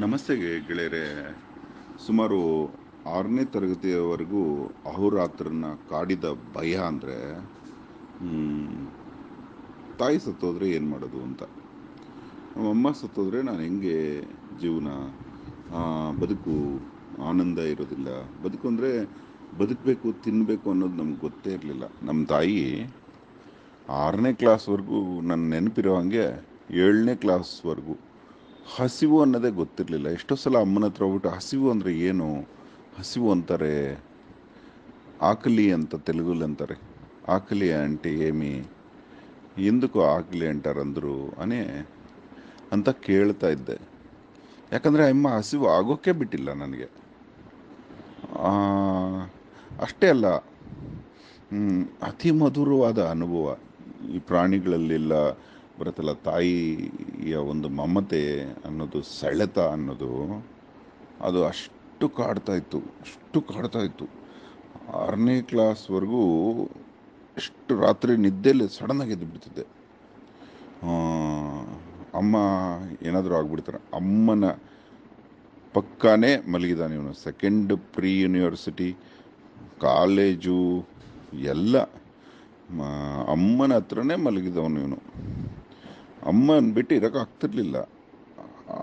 ನಮಸ್ತೆ ಗೆಳೆಯರೆ. ಸುಮಾರು 6ನೇ ತರಗತಿಯವರೆಗೂ ಅಹೋರಾತ್ರನ ಕಾಡಿದ ಭಯ ಅಂದರೆ ತಾಯಿ ಸತ್ತೋದ್ರೆ ಏನು ಮಾಡೋದು ಅಂತ. ನಮ್ಮಮ್ಮ ಸತ್ತೋದ್ರೆ ನಾನು ಹೆಂಗೆ ಜೀವನ, ಬದುಕು ಆನಂದ ಇರೋದಿಲ್ಲ. ಬದುಕು ಅಂದರೆ ಬದುಕಬೇಕು, ತಿನ್ನಬೇಕು ಅನ್ನೋದು ನಮ್ಗೆ ಗೊತ್ತೇ ಇರಲಿಲ್ಲ. ನಮ್ಮ ತಾಯಿ 6ನೇ ಕ್ಲಾಸ್ವರೆಗೂ ನನ್ನ ನೆನಪಿರೋ ಹಾಗೆ 7ನೇ ಕ್ಲಾಸ್ವರೆಗೂ ಹಸಿವು ಅನ್ನೋದೇ ಗೊತ್ತಿರಲಿಲ್ಲ. ಎಷ್ಟೋ ಸಲ ಅಮ್ಮನ ಹತ್ರ ಹೋಗ್ಬಿಟ್ಟು ಹಸಿವು ಅಂದರೆ ಏನು, ಹಸಿವು ಅಂತಾರೆ ಆಕಲಿ ಅಂತ ತೆಲುಗುಲಿ ಅಂತಾರೆ. ಆಕಲಿ అంటే ఏమి, ఎందుకు ఆకలి అంటారందరూ ಅನೇ ಅಂತ ಕೇಳ್ತಾ ಇದ್ದೆ. ಯಾಕಂದರೆ ಅಮ್ಮ ಹಸಿವು ಆಗೋಕ್ಕೆ ಬಿಟ್ಟಿಲ್ಲ ನನಗೆ. ಅಷ್ಟೇ ಅಲ್ಲ, ಅತಿ ಮಧುರವಾದ ಅನುಭವ ಈ ಪ್ರಾಣಿಗಳಲ್ಲೆಲ್ಲ ಬರುತ್ತಲ್ಲ. ತಾಯಿಯ ಒಂದು ಮಮತೆ ಅನ್ನೋದು, ಸೆಳೆತ ಅನ್ನೋದು, ಅದು ಅಷ್ಟು ಕಾಡ್ತಾ ಇತ್ತು. 6ನೇ ಕ್ಲಾಸ್ವರೆಗೂ ಎಷ್ಟು ರಾತ್ರಿ ನಿದ್ದೆಯಲ್ಲಿ ಸಡನ್ನಾಗಿ ಎದ್ದು ಬಿಡ್ತಿದ್ದೆ. ಅಮ್ಮ ಏನಾದರೂ ಆಗ್ಬಿಡ್ತಾರೆ. ಅಮ್ಮನ ಪಕ್ಕಾನೇ ಮಲಗಿದಾನೆ ಇವನು. ಸೆಕೆಂಡ್ ಪ್ರೀ ಯೂನಿವರ್ಸಿಟಿ, ಕಾಲೇಜು ಎಲ್ಲ ಅಮ್ಮನ ಹತ್ರನೇ ಮಲಗಿದವನು ಇವನು. ಅಮ್ಮನ ಬಿಟ್ಟು ಇರೋಕೆ ಆಗ್ತಿರ್ಲಿಲ್ಲ.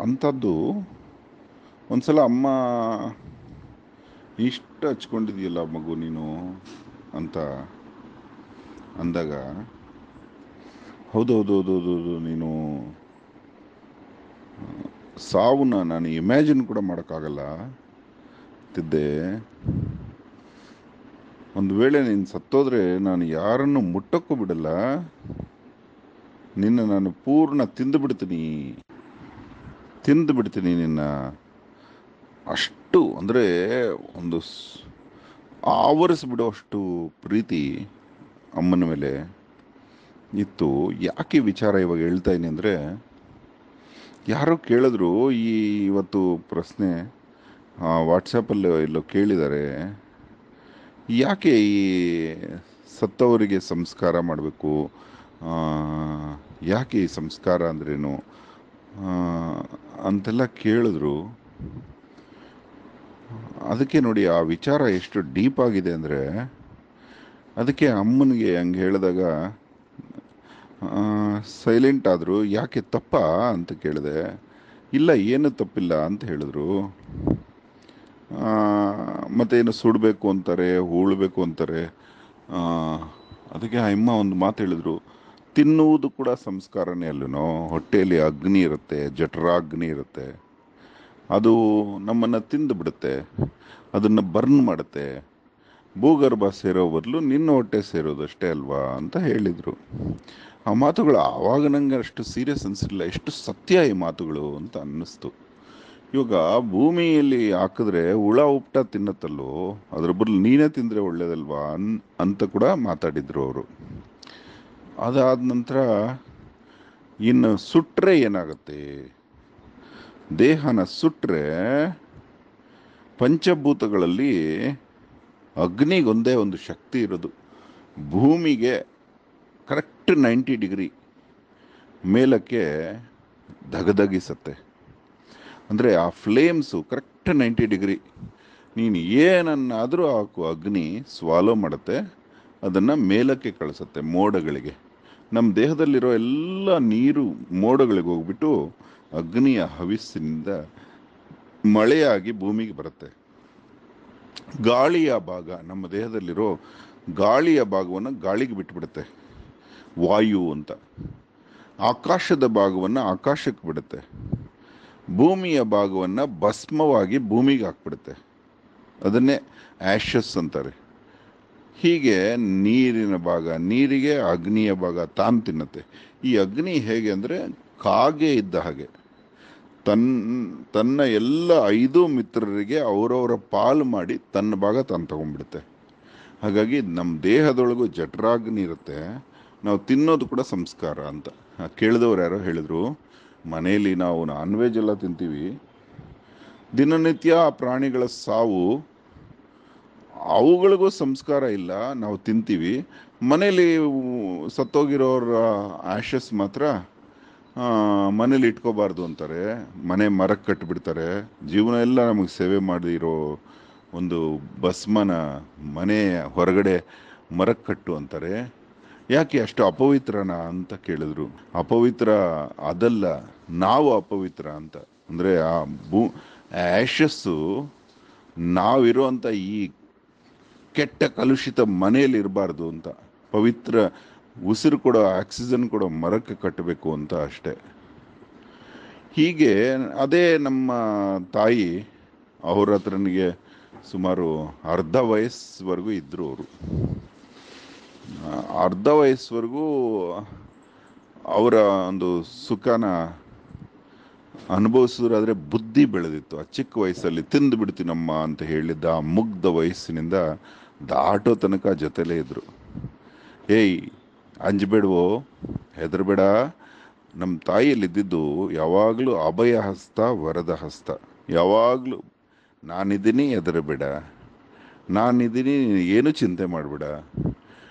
ಅಂಥದ್ದು ಒಂದ್ಸಲ ಅಮ್ಮ ಇಷ್ಟು ಹಚ್ಕೊಂಡಿದೆಯಲ್ಲ ಮಗು ನೀನು ಅಂತ ಅಂದಾಗ, ಹೌದೌದು ನೀನು ಸಾವನ್ನ ನಾನು ಇಮ್ಯಾಜಿನ್ ಕೂಡ ಮಾಡೋಕ್ಕಾಗಲ್ಲ ತಿದ್ದೆ. ಒಂದು ವೇಳೆ ನೀನು ಸತ್ತೋದ್ರೆ ನಾನು ಯಾರನ್ನು ಮುಟ್ಟಕ್ಕೂ ಬಿಡಲ್ಲ, ನಿನ್ನ ನಾನು ಪೂರ್ಣ ತಿಂದು ಬಿಡ್ತೀನಿ ನಿನ್ನ. ಅಷ್ಟು ಅಂದರೆ ಒಂದು ಆವರಿಸ್ಬಿಡೋಷ್ಟು ಪ್ರೀತಿ ಅಮ್ಮನ ಮೇಲೆ ಇತ್ತು. ಯಾಕೆ ವಿಚಾರ ಇವಾಗ ಹೇಳ್ತಾ ಇದ್ದೀನಿ ಅಂದರೆ, ಯಾರೋ ಕೇಳಿದ್ರು ಇವತ್ತು ಪ್ರಶ್ನೆ ವಾಟ್ಸಪ್ಪಲ್ಲಿ ಎಲ್ಲೋ ಕೇಳಿದ್ದಾರೆ, ಯಾಕೆ ಈ ಸತ್ತವರಿಗೆ ಸಂಸ್ಕಾರ ಮಾಡಬೇಕು, ಯಾಕೆ ಈ ಸಂಸ್ಕಾರ ಅಂದ್ರೇನು ಅಂತೆಲ್ಲ ಕೇಳಿದ್ರು. ಅದಕ್ಕೆ ನೋಡಿ ಆ ವಿಚಾರ ಎಷ್ಟು ಡೀಪ್ ಆಗಿದೆ ಅಂದರೆ, ಅದಕ್ಕೆ ಅಮ್ಮನಿಗೆ ಹಂಗೆ ಹೇಳಿದಾಗ ಸೈಲೆಂಟ್ ಆದರು. ಯಾಕೆ ತಪ್ಪಾ ಅಂತ ಕೇಳಿದೆ. ಇಲ್ಲ, ಏನು ತಪ್ಪಿಲ್ಲ ಅಂತ ಹೇಳಿದ್ರು. ಮತ್ತೇನು ಸುಡಬೇಕು ಅಂತಾರೆ, ಹೂಳಬೇಕು ಅಂತಾರೆ. ಅದಕ್ಕೆ ಅಮ್ಮ ಒಂದು ಮಾತು ಹೇಳಿದ್ರು, ತಿನ್ನುವುದು ಕೂಡ ಸಂಸ್ಕಾರನೇ ಅಲ್ಲನೋ. ಹೊಟ್ಟೆಯಲ್ಲಿ ಅಗ್ನಿ ಇರುತ್ತೆ, ಜಠರಾಗ್ನಿ ಇರುತ್ತೆ, ಅದು ನಮ್ಮನ್ನು ತಿಂದು ಬಿಡುತ್ತೆ, ಅದನ್ನು ಬರ್ನ್ ಮಾಡುತ್ತೆ. ಭೂಗರ್ಭ ಸೇರೋ ಬದಲು ನಿನ್ನ ಹೊಟ್ಟೆ ಸೇರೋದಷ್ಟೇ ಅಲ್ವಾ ಅಂತ ಹೇಳಿದರು. ಆ ಮಾತುಗಳು ಆವಾಗ ನನಗೆ ಅಷ್ಟು ಸೀರಿಯಸ್ ಅನಿಸಿಲ್ಲ, ಎಷ್ಟು ಸತ್ಯ ಈ ಮಾತುಗಳು ಅಂತ ಅನ್ನಿಸ್ತು. ಇವಾಗ ಭೂಮಿಯಲ್ಲಿ ಹಾಕಿದ್ರೆ ಹುಳ ಉಪ್ಟ ತಿನ್ನತ್ತಲ್ಲೋ, ಅದ್ರ ಬದಲು ನೀನೇ ತಿಂದರೆ ಒಳ್ಳೇದಲ್ವಾ ಅಂತ ಕೂಡ ಮಾತಾಡಿದ್ರು ಅವರು. ಅದಾದ ನಂತರ ಇನ್ನು ಸುಟ್ಟರೆ ಏನಾಗುತ್ತೆ, ದೇಹನ ಸುಟ್ಟರೆ ಪಂಚಭೂತಗಳಲ್ಲಿ ಅಗ್ನಿಗೊಂದೇ ಒಂದು ಶಕ್ತಿ ಇರೋದು. ಭೂಮಿಗೆ ಕರೆಕ್ಟ್ 90 ಡಿಗ್ರಿ ಮೇಲಕ್ಕೆ ಧಗಧಗಿಸತ್ತೆ. ಅಂದರೆ ಆ ಫ್ಲೇಮ್ಸು ಕರೆಕ್ಟ್ 90 ಡಿಗ್ರಿ. ನೀನು ಏನನ್ನಾದರೂ ಹಾಕು, ಅಗ್ನಿ ಸ್ವಾಲೋ ಮಾಡುತ್ತೆ, ಅದನ್ನು ಮೇಲಕ್ಕೆ ಕಳಿಸುತ್ತೆ ಮೋಡಗಳಿಗೆ. ನಮ್ಮ ದೇಹದಲ್ಲಿರೋ ಎಲ್ಲ ನೀರು ಮೋಡಗಳಿಗೆ ಹೋಗ್ಬಿಟ್ಟು ಅಗ್ನಿಯ ಹವಿಸ್ಸಿನಿಂದ ಮಳೆಯಾಗಿ ಭೂಮಿಗೆ ಬರುತ್ತೆ. ಗಾಳಿಯ ಭಾಗ, ನಮ್ಮ ದೇಹದಲ್ಲಿರೋ ಗಾಳಿಯ ಭಾಗವನ್ನು ಗಾಳಿಗೆ ಬಿಟ್ಟುಬಿಡುತ್ತೆ, ವಾಯು ಅಂತ. ಆಕಾಶದ ಭಾಗವನ್ನು ಆಕಾಶಕ್ಕೆ ಬಿಡುತ್ತೆ, ಭೂಮಿಯ ಭಾಗವನ್ನು ಭಸ್ಮವಾಗಿ ಭೂಮಿಗೆ ಹಾಕ್ಬಿಡುತ್ತೆ. ಅದನ್ನೇ ಆ್ಯಶಸ್ ಅಂತಾರೆ. ಹೀಗೆ ನೀರಿನ ಭಾಗ ನೀರಿಗೆ, ಅಗ್ನಿಯ ಭಾಗ ತಾನು ತಿನ್ನುತ್ತೆ. ಈ ಅಗ್ನಿ ಹೇಗೆ ಅಂದರೆ ಕಾಗೆ ಇದ್ದ ಹಾಗೆ, ತನ್ನ ಎಲ್ಲ 5 ಮಿತ್ರರಿಗೆ ಅವರವರ ಪಾಲು ಮಾಡಿ ತನ್ನ ಭಾಗ ತಾನು ತಗೊಂಡ್ಬಿಡುತ್ತೆ. ಹಾಗಾಗಿ ನಮ್ಮ ದೇಹದೊಳಗೂ ಜಠರಾಗ್ನಿ ಇರುತ್ತೆ. ನಾವು ತಿನ್ನೋದು ಕೂಡ ಸಂಸ್ಕಾರ ಅಂತ. ಕೇಳಿದವ್ರು ಯಾರೋ ಹೇಳಿದರು, ಮನೆಯಲ್ಲಿ ನಾವು ನಾನ್ ವೆಜ್ ಎಲ್ಲ ತಿಂತೀವಿ, ದಿನನಿತ್ಯ ಆ ಪ್ರಾಣಿಗಳ ಸಾವು, ಅವುಗಳಿಗೂ ಸಂಸ್ಕಾರ ಇಲ್ಲ, ನಾವು ತಿಂತೀವಿ. ಮನೇಲಿ ಸತ್ತೋಗಿರೋರ ಆ್ಯಶಸ್ ಮಾತ್ರ ಮನೇಲಿ ಇಟ್ಕೋಬಾರ್ದು ಅಂತಾರೆ, ಮನೆ ಮರಕ್ಕೆ ಕಟ್ಟಿಬಿಡ್ತಾರೆ. ಜೀವನ ಎಲ್ಲ ನಮಗೆ ಸೇವೆ ಮಾಡಿರೋ ಒಂದು ಭಸ್ಮನ ಮನೆ ಹೊರಗಡೆ ಮರಕ್ಕೆ ಕಟ್ಟು ಅಂತಾರೆ. ಯಾಕೆ ಅಷ್ಟು ಅಪವಿತ್ರನ ಅಂತ ಕೇಳಿದ್ರು. ಅಪವಿತ್ರ ಅದಲ್ಲ, ನಾವು ಅಪವಿತ್ರ ಅಂತ. ಅಂದರೆ ಆ ಆ್ಯಶಸ್ಸು ನಾವಿರುವಂಥ ಈ ಕೆಟ್ಟ ಕಲುಷಿತ ಮನೆಯಲ್ಲಿ ಇರಬಾರ್ದು ಅಂತ, ಪವಿತ್ರ ಉಸಿರು ಕೊಡೋ ಆಕ್ಸಿಜನ್ ಕೊಡೋ ಮರಕ್ಕೆ ಕಟ್ಟಬೇಕು ಅಂತ ಅಷ್ಟೆ. ಹೀಗೆ ಅದೇ ನಮ್ಮ ತಾಯಿ, ಅವ್ರ ಹತ್ರನಿಗೆ ಸುಮಾರು ಅರ್ಧ ವಯಸ್ಸುವರೆಗೂ ಇದ್ದರು ಅವರು. ಅರ್ಧ ವಯಸ್ಸುವರೆಗೂ ಅವರ ಒಂದು ಸುಖನ ಅನುಭವಿಸಿದ್ರಾದ್ರೆ ಬುದ್ಧಿ ಬೆಳೆದಿತ್ತು. ಆ ಚಿಕ್ಕ ವಯಸ್ಸಲ್ಲಿ ತಿಂದು ಬಿಡ್ತೀನಮ್ಮ ಅಂತ ಹೇಳಿದ್ದ ಆ ಮುಗ್ಧ ವಯಸ್ಸಿನಿಂದ ದಾಟೋ ತನಕ ಜೊತೆಲೇ ಇದ್ರು. ಏಯ್ ಅಂಜಬೇಡವೋ, ಹೆದರಬೇಡ. ನಮ್ಮ ತಾಯಿಯಲ್ಲಿದ್ದಿದ್ದು ಯಾವಾಗಲೂ ಅಭಯ ಹಸ್ತ, ವರದ ಹಸ್ತ. ಯಾವಾಗಲೂ ನಾನಿದ್ದೀನಿ, ಹೆದರಬೇಡ, ನಾನಿದ್ದೀನಿ, ಏನು ಚಿಂತೆ ಮಾಡಬೇಡ.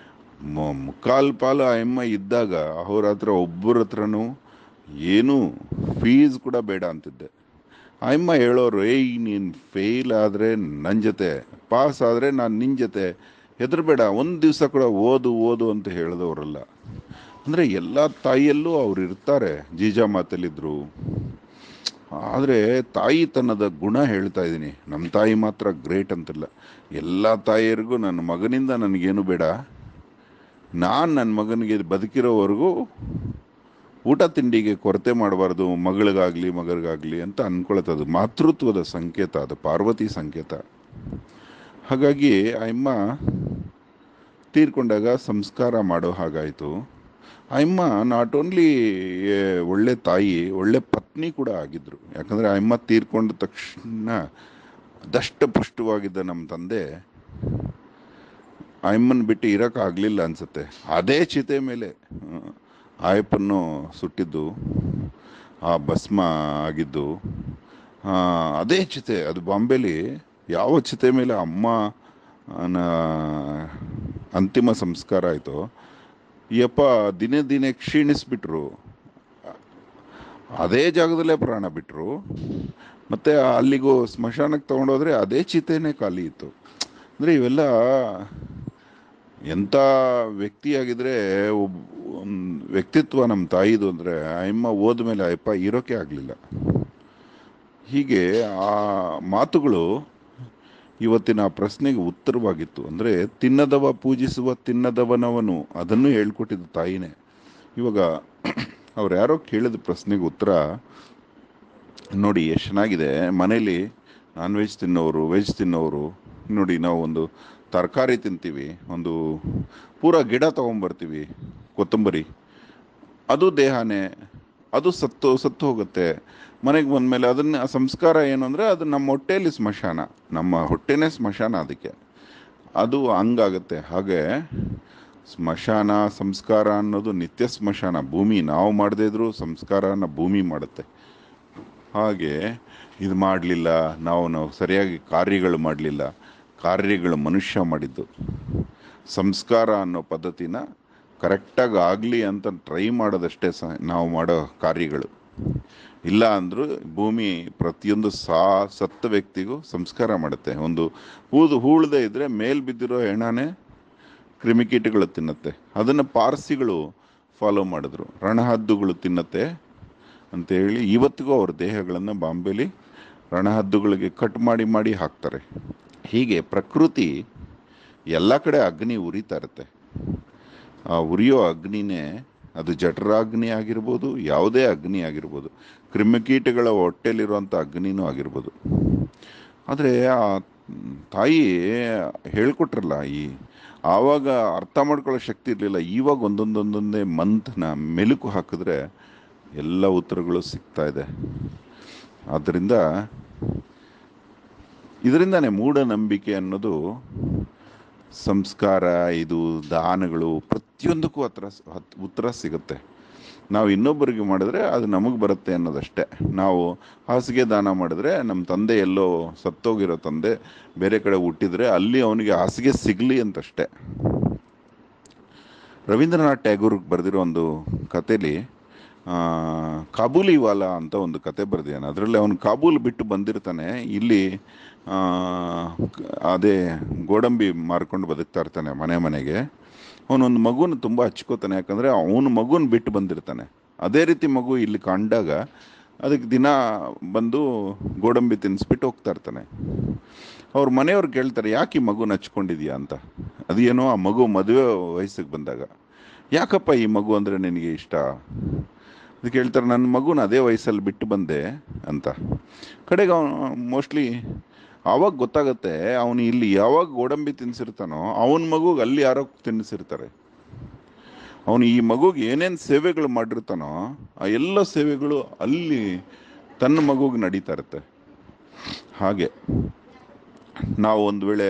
ಮುಕ್ಕಾಲು ಪಾಲು ಆ ಅಮ್ಮ ಇದ್ದಾಗ ಅವ್ರ ಹತ್ರ ಒಬ್ಬರ ಹತ್ರನೂ ಏನೂ ಫೀಸ್ ಕೂಡ ಬೇಡ ಅಂತಿದ್ದೆ. ಆ ಅಮ್ಮ ಹೇಳೋರು, ಏಯ್ ನೀನು ಫೇಲ್ ಆದರೆ ನನ್ನ ಜೊತೆ, ಪಾಸ್ ಆದರೆ ನಾನು ನಿನ್ನ ಜೊತೆ, ಹೆದರಬೇಡ, ಒಂದು ದಿವಸ ಕೂಡ ಓದು ಓದು ಅಂತ ಹೇಳಿದವರಲ್ಲ. ಅಂದರೆ ಎಲ್ಲ ತಾಯಿಯಲ್ಲೂ ಅವ್ರು ಇರ್ತಾರೆ, ಜೀಜಾ ಮಾತಲ್ಲಿದ್ದರು. ಆದರೆ ತಾಯಿತನದ ಗುಣ ಹೇಳ್ತಾ ಇದ್ದೀನಿ. ನಮ್ಮ ತಾಯಿ ಮಾತ್ರ ಗ್ರೇಟ್ ಅಂತಿಲ್ಲ. ಎಲ್ಲ ತಾಯಿಯರಿಗೂ ನನ್ನ ಮಗನಿಂದ ನನಗೇನು ಬೇಡ, ನಾನು ನನ್ನ ಮಗನಿಗೆ ಬದುಕಿರೋವರೆಗೂ ಊಟ ತಿಂಡಿಗೆ ಕೊರತೆ ಮಾಡಬಾರ್ದು, ಮಗಳಿಗಾಗಲಿ ಅಂತ ಅಂದ್ಕೊಳ್ತದು. ಮಾತೃತ್ವದ ಸಂಕೇತ ಅದು, ಪಾರ್ವತಿ ಸಂಕೇತ. ಹಾಗಾಗಿ ಆ ಅಮ್ಮ ತೀರ್ಕೊಂಡಾಗ ಸಂಸ್ಕಾರ ಮಾಡೋ ಹಾಗಾಯಿತು. ಆ ಅಮ್ಮ ನಾಟ್ ಓನ್ಲಿ ಒಳ್ಳೆ ತಾಯಿ, ಒಳ್ಳೆ ಪತ್ನಿ ಕೂಡ ಆಗಿದ್ರು. ಯಾಕಂದರೆ ಆ ಅಮ್ಮ ತೀರ್ಕೊಂಡ ತಕ್ಷಣ ದಷ್ಟಪುಷ್ಟವಾಗಿದ್ದ ನಮ್ಮ ತಂದೆ ಆ ಅಮ್ಮನ ಬಿಟ್ಟು ಇರೋಕ್ಕಾಗಲಿಲ್ಲ ಅನಿಸುತ್ತೆ. ಅದೇ ಚಿತೆ ಮೇಲೆ ಆಯಪ್ಪನ್ನು ಸುಟ್ಟಿದ್ದು, ಆ ಭಸ್ಮ ಆಗಿದ್ದು ಅದೇ ಚಿತೆ. ಅದು ಬಾಂಬೆಲಿ ಯಾವ ಚಿತೆ ಮೇಲೆ ಅಮ್ಮನ ಅಂತಿಮ ಸಂಸ್ಕಾರ ಆಯಿತೋ, ಈ ಅಪ್ಪ ದಿನೇ ದಿನೇ ಕ್ಷೀಣಿಸ್ಬಿಟ್ರು. ಅದೇ ಜಾಗದಲ್ಲೇ ಪ್ರಾಣ ಬಿಟ್ಟರು. ಮತ್ತು ಅಲ್ಲಿಗೂ ಸ್ಮಶಾನಕ್ಕೆ ತೊಗೊಂಡೋದ್ರೆ ಅದೇ ಚಿತೆನೇ ಖಾಲಿ ಇತ್ತು. ಅಂದರೆ ಇವೆಲ್ಲ ಎಂಥ ವ್ಯಕ್ತಿಯಾಗಿದ್ದರೆ, ವ್ಯಕ್ತಿತ್ವ ನಮ್ಮ ತಾಯಿದು. ಅಂದರೆ ಆ ಅಮ್ಮ ಹೋದ್ಮೇಲೆ ಆ ಅಪ್ಪ ಇರೋಕ್ಕೆ ಆಗಲಿಲ್ಲ. ಹೀಗೆ ಆ ಮಾತುಗಳು ಇವತ್ತಿನ ಪ್ರಶ್ನೆಗೆ ಉತ್ತರವಾಗಿತ್ತು. ಅಂದರೆ ತಿನ್ನದವ ಪೂಜಿಸುವ ತಿನ್ನದವನವನು, ಅದನ್ನು ಹೇಳ್ಕೊಟ್ಟಿದ್ದು ತಾಯಿನೇ. ಇವಾಗ ಅವ್ರು ಯಾರೋ ಕೇಳಿದ ಪ್ರಶ್ನೆಗೆ ಉತ್ತರ ನೋಡಿ ಎಷ್ಟು ಚೆನ್ನಾಗಿದೆ. ಮನೇಲಿ ನಾನ್ ವೆಜ್ ತಿನ್ನೋರು, ವೆಜ್ ತಿನ್ನೋರು ನೋಡಿ, ನಾವು ಒಂದು ತರಕಾರಿ ತಿಂತೀವಿ, ಒಂದು ಪೂರ ಗಿಡ ತೊಗೊಂಬರ್ತೀವಿ, ಕೊತ್ತಂಬರಿ, ಅದು ದೇಹನೇ, ಅದು ಸತ್ತು ಹೋಗುತ್ತೆ. ಮನೆಗೆ ಬಂದಮೇಲೆ ಅದನ್ನ ಸಂಸ್ಕಾರ ಏನು ಅಂದರೆ, ಅದು ನಮ್ಮ ಹೊಟ್ಟೆಯಲ್ಲಿ ಸ್ಮಶಾನ, ನಮ್ಮ ಹೊಟ್ಟೆನೇ ಸ್ಮಶಾನ. ಅದಕ್ಕೆ ಅದು ಹಂಗಾಗತ್ತೆ. ಹಾಗೆ ಸ್ಮಶಾನ ಸಂಸ್ಕಾರ ಅನ್ನೋದು ನಿತ್ಯ ಸ್ಮಶಾನ. ಭೂಮಿ ನಾವು ಮಾಡದೇ ಇದ್ರೂ ಸಂಸ್ಕಾರನ ಭೂಮಿ ಮಾಡುತ್ತೆ. ಹಾಗೆ ಇದು ಮಾಡಲಿಲ್ಲ, ನಾವು ಸರಿಯಾಗಿ ಕಾರ್ಯಗಳು ಮಾಡಲಿಲ್ಲ, ಕಾರ್ಯಗಳು ಮನುಷ್ಯ ಮಾಡಿದ್ದು. ಸಂಸ್ಕಾರ ಅನ್ನೋ ಪದ್ಧತಿನ ಕರೆಕ್ಟಾಗಿ ಆಗಲಿ ಅಂತ ಟ್ರೈ ಮಾಡೋದಷ್ಟೇ ನಾವು ಮಾಡೋ ಕಾರ್ಯಗಳು. ಇಲ್ಲ ಅಂದರೂ ಭೂಮಿ ಪ್ರತಿಯೊಂದು ಸತ್ತ ವ್ಯಕ್ತಿಗೂ ಸಂಸ್ಕಾರ ಮಾಡುತ್ತೆ. ಒಂದು ಹೂಳದೆ ಇದ್ದರೆ ಮೇಲ್ ಬಿದ್ದಿರೋ ಹೆಣನೇ ಕ್ರಿಮಿಕೀಟಗಳು ತಿನ್ನತ್ತೆ. ಅದನ್ನು ಪಾರ್ಸಿಗಳು ಫಾಲೋ ಮಾಡಿದ್ರು. ರಣಹದ್ದುಗಳು ತಿನ್ನತ್ತೆ ಅಂತೇಳಿ ಇವತ್ತಿಗೂ ಅವ್ರ ದೇಹಗಳನ್ನು ಬಾಂಬೆಲಿ ರಣಹದ್ದುಗಳಿಗೆ ಕಟ್ ಮಾಡಿ ಹಾಕ್ತಾರೆ. ಹೀಗೆ ಪ್ರಕೃತಿ ಎಲ್ಲ ಕಡೆ ಅಗ್ನಿ ಉರಿತಾ ಇರುತ್ತೆ. ಆ ಉರಿಯೋ ಅಗ್ನಿನೇ, ಅದು ಜಠರಾಗ್ನಿ ಆಗಿರ್ಬೋದು, ಯಾವುದೇ ಅಗ್ನಿ ಆಗಿರ್ಬೋದು, ಕ್ರಿಮಿಕೀಟಗಳ ಹೊಟ್ಟೆಲಿರುವಂಥ ಅಗ್ನಿನೂ ಆಗಿರ್ಬೋದು. ಆದರೆ ಆ ತಾಯಿ ಹೇಳ್ಕೊಟ್ರಲ್ಲ, ಆವಾಗ ಅರ್ಥ ಮಾಡ್ಕೊಳ್ಳೋ ಶಕ್ತಿ ಇರಲಿಲ್ಲ. ಇವಾಗ ಒಂದೊಂದೇ ಮಂತನ ಮೆಲುಕು ಹಾಕಿದ್ರೆ ಎಲ್ಲ ಉತ್ತರಗಳು ಸಿಗ್ತಾ ಇದೆ. ಆದ್ದರಿಂದ ಇದರಿಂದಾನೇ ಮೂಢನಂಬಿಕೆ ಅನ್ನೋದು, ಸಂಸ್ಕಾರ, ಇದು ದಾನಗಳು, ಪ್ರತಿಯೊಂದಕ್ಕೂ ಉತ್ತರ ಸಿಗುತ್ತೆ. ನಾವು ಇನ್ನೊಬ್ಬರಿಗೆ ಮಾಡಿದ್ರೆ ಅದು ನಮಗೆ ಬರುತ್ತೆ ಅನ್ನೋದಷ್ಟೇ. ನಾವು ಹಾಸಿಗೆ ದಾನ ಮಾಡಿದ್ರೆ, ನಮ್ಮ ತಂದೆ ಎಲ್ಲೋ ಸತ್ತೋಗಿರೋ ತಂದೆ ಬೇರೆ ಕಡೆ ಹುಟ್ಟಿದ್ರೆ ಅಲ್ಲಿ ಅವನಿಗೆ ಹಾಸಿಗೆ ಸಿಗಲಿ ಅಂತಷ್ಟೇ. ರವೀಂದ್ರನಾಥ್ ಟ್ಯಾಗೂರ್ ಬರೆದಿರೋ ಒಂದು ಕಥೆಯಲ್ಲಿ ಕಾಬೂಲಿ ವಾಲಾ ಅಂತ ಒಂದು ಕತೆ ಬರೆದಿದ್ದಾನೆ. ಅದರಲ್ಲಿ ಅವನು ಕಾಬೂಲ್ ಬಿಟ್ಟು ಬಂದಿರ್ತಾನೆ, ಇಲ್ಲಿ ಆ, ಅದೇ ಗೋಡಂಬಿ ಮಾರ್ಕೊಂಡು ಬದುಕ್ತಾ ಇರ್ತಾನೆ ಮನೆ ಮನೆಗೆ. ಅವನೊಂದು ಮಗುನ ತುಂಬ ಹಚ್ಕೋತಾನೆ, ಯಾಕಂದರೆ ಅವನ ಮಗುನ ಬಿಟ್ಟು ಬಂದಿರ್ತಾನೆ. ಅದೇ ರೀತಿ ಮಗು ಇಲ್ಲಿ ಕಂಡಾಗ ಅದಕ್ಕೆ ದಿನ ಬಂದು ಗೋಡಂಬಿ ತಿನ್ನಿಸ್ಬಿಟ್ಟು ಹೋಗ್ತಾ ಇರ್ತಾನೆ. ಅವ್ರ ಮನೆಯವ್ರು ಕೇಳ್ತಾರೆ, ಯಾಕೆ ಈ ಮಗುನ ಹಚ್ಕೊಂಡಿದ್ಯಾ ಅಂತ. ಅದೇನೋ ಆ ಮಗು ಮದುವೆ ವಯಸ್ಸಿಗೆ ಬಂದಾಗ, ಯಾಕಪ್ಪ ಈ ಮಗು ಅಂದರೆ ನಿನಗೆ ಇಷ್ಟ? ಅದಕ್ಕೆ ಹೇಳ್ತಾರೆ, ನನ್ನ ಮಗುನ ಅದೇ ವಯಸ್ಸಲ್ಲಿ ಬಿಟ್ಟು ಬಂದೆ ಅಂತ. ಕಡೆಗೆ ಅವನು ಮೋಸ್ಟ್ಲಿ ಆವಾಗ ಗೊತ್ತಾಗುತ್ತೆ, ಅವನು ಇಲ್ಲಿ ಯಾವಾಗ ಗೋಡಂಬಿ ತಿನ್ನಿಸಿರ್ತಾನೋ ಅವನ ಮಗುಗೆ ಅಲ್ಲಿ ಯಾರೋ ತಿನ್ನಿಸಿರ್ತಾರೆ. ಅವನು ಈ ಮಗುಗೆ ಏನೇನು ಸೇವೆಗಳು ಮಾಡಿರ್ತಾನೋ ಆ ಎಲ್ಲ ಸೇವೆಗಳು ಅಲ್ಲಿ ತನ್ನ ಮಗುಗೆ ನಡೀತಾ ಇರುತ್ತೆ. ಹಾಗೆ ನಾವು ಒಂದು ವೇಳೆ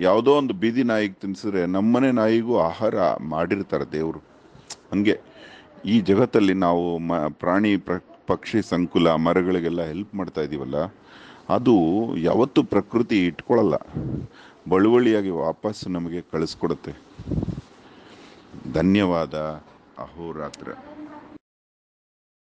ಯಾವುದೋ ಒಂದು ಬೀದಿ ನಾಯಿಗೆ ತಿನ್ಸಿದ್ರೆ ನಮ್ಮನೆ ನಾಯಿಗೂ ಆಹಾರ ಮಾಡಿರ್ತಾರೆ ದೇವರು. ಹಂಗೆ ಈ ಜಗತ್ತಲ್ಲಿ ನಾವು ಪ್ರಾಣಿ ಪಕ್ಷಿ ಸಂಕುಲ ಮರಗಳಿಗೆಲ್ಲ ಹೆಲ್ಪ್ ಮಾಡ್ತಾ ಇದ್ದೀವಲ್ಲ, ಅದು ಯಾವತ್ತೂ ಪ್ರಕೃತಿ ಇಟ್ಕೊಳ್ಳಲ್ಲ, ಬಳುವಳಿಯಾಗಿ ವಾಪಸ್ ನಮಗೆ ಕಳಿಸ್ಕೊಡುತ್ತೆ. ಧನ್ಯವಾದ. ಅಹೋರಾತ್ರ.